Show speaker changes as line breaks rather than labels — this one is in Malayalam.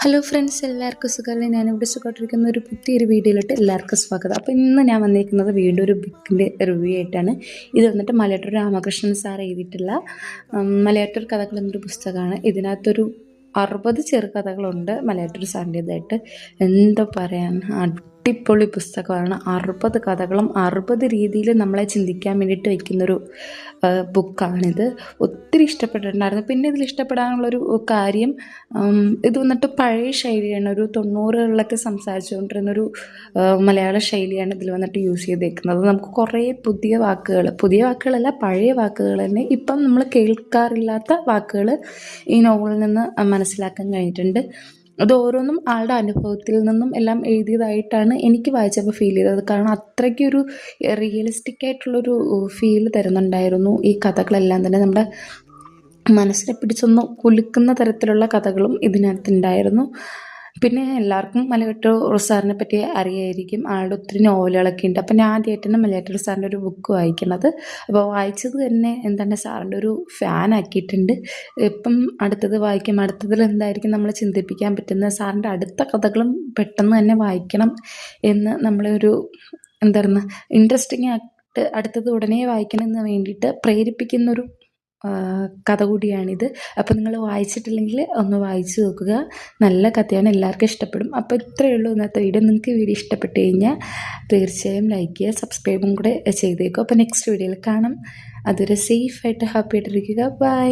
ഹലോ ഫ്രണ്ട്സ്, എല്ലാവർക്കും സുഖമല്ലേ? ഞാനിവിടെ സുഖമായിട്ടിരിക്കുന്ന ഒരു പുതിയൊരു വീഡിയോയിലോട്ട് എല്ലാവർക്കും സ്വാഗതം. അപ്പോൾ ഇന്ന് ഞാൻ വന്നിരിക്കുന്നത് വീണ്ടും ഒരു ബുക്കിൻ്റെ റിവ്യൂ ആയിട്ടാണ്. ഇത് വന്നിട്ട് മലയാറ്റൂർ രാമകൃഷ്ണൻ സാർ എഴുതിയിട്ടുള്ള മലയാറ്റൂർ കഥകൾ എന്നൊരു പുസ്തകമാണ്. ഇതിനകത്തൊരു 60 ചെറുകഥകളുണ്ട് മലയാറ്റൂർ സാറിൻ്റേതായിട്ട്. എന്താ പറയാൻ, അടിപൊളി പുസ്തകമാണ്. 60 കഥകളും 60 രീതിയിൽ നമ്മളെ ചിന്തിക്കാൻ വേണ്ടിയിട്ട് വയ്ക്കുന്നൊരു ബുക്കാണിത്. ഒത്തിരി ഇഷ്ടപ്പെട്ടിട്ടുണ്ടായിരുന്നു. പിന്നെ ഇതിൽ ഇഷ്ടപ്പെടാനുള്ളൊരു കാര്യം, ഇത് വന്നിട്ട് പഴയ ശൈലിയാണ്. ഒരു 90കളിലൊക്കെ സംസാരിച്ചുകൊണ്ടിരുന്നൊരു മലയാള ശൈലിയാണ് ഇതിൽ വന്നിട്ട് യൂസ് ചെയ്തേക്കുന്നത്. നമുക്ക് കുറേ പുതിയ വാക്കുകളല്ല, പഴയ വാക്കുകൾ തന്നെ ഇപ്പം നമ്മൾ കേൾക്കാറില്ലാത്ത വാക്കുകൾ ഈ നോവലിൽ നിന്ന് മനസ്സിലാക്കാൻ കഴിഞ്ഞിട്ടുണ്ട്. അത് ഓരോന്നും ആളുടെ അനുഭവത്തിൽ നിന്നും എല്ലാം എഴുതിയതായിട്ടാണ് എനിക്ക് വായിച്ചപ്പോൾ ഫീൽ ചെയ്തത്. കാരണം അത്രയ്ക്കൊരു റിയലിസ്റ്റിക് ആയിട്ടുള്ളൊരു ഫീൽ തരുന്നുണ്ടായിരുന്നു ഈ കഥകളെല്ലാം തന്നെ. നമ്മുടെ മനസ്സിനെ പിടിച്ചൊന്ന് കുലുക്കുന്ന തരത്തിലുള്ള കഥകളും ഇതിനകത്തുണ്ടായിരുന്നു. പിന്നെ എല്ലാവർക്കും മലയാറ്റൂർ സാറിനെ പറ്റി അറിയായിരിക്കും. ആളുടെ ഒത്തിരി നോവലുകളൊക്കെ ഉണ്ട്. അപ്പോൾ ഞാൻ ആദ്യമായിട്ടാണ് മലയാറ്റൂർ സാറിൻ്റെ ഒരു ബുക്ക് വായിക്കുന്നത്. അപ്പോൾ വായിച്ചത് തന്നെ എന്താണ്, സാറിൻ്റെ ഒരു ഫാൻ ആക്കിയിട്ടുണ്ട്. ഇപ്പം അടുത്തത് വായിക്കും, അടുത്തതിൽ എന്തായിരിക്കും നമ്മളെ ചിന്തിപ്പിക്കാൻ പറ്റുന്ന, സാറിൻ്റെ അടുത്ത കഥകളും പെട്ടെന്ന് തന്നെ വായിക്കണം എന്ന് നമ്മളെ ഒരു എന്തായിരുന്നു ഇൻട്രസ്റ്റിംഗ് ആയിട്ട് അടുത്തത് ഉടനെ വായിക്കണമെന്ന് വേണ്ടിയിട്ട് പ്രേരിപ്പിക്കുന്നൊരു കഥ കൂടിയാണിത്. അപ്പോൾ നിങ്ങൾ വായിച്ചിട്ടില്ലെങ്കിൽ ഒന്ന് വായിച്ച് നോക്കുക. നല്ല കഥയാണ്, എല്ലാവർക്കും ഇഷ്ടപ്പെടും. അപ്പോൾ ഇത്രയേ ഉള്ളൂ ഇന്നത്തെ വീഡിയോ. നിങ്ങൾക്ക് വീഡിയോ ഇഷ്ടപ്പെട്ട് കഴിഞ്ഞാൽ തീർച്ചയായും ലൈക്ക് ചെയ്യുക, സബ്സ്ക്രൈബും കൂടെ ചെയ്തേക്കും. അപ്പോൾ നെക്സ്റ്റ് വീഡിയോയിൽ കാണാം. അതൊരു സേഫായിട്ട് ഹാപ്പി ആയിട്ടിരിക്കുക. ബൈ.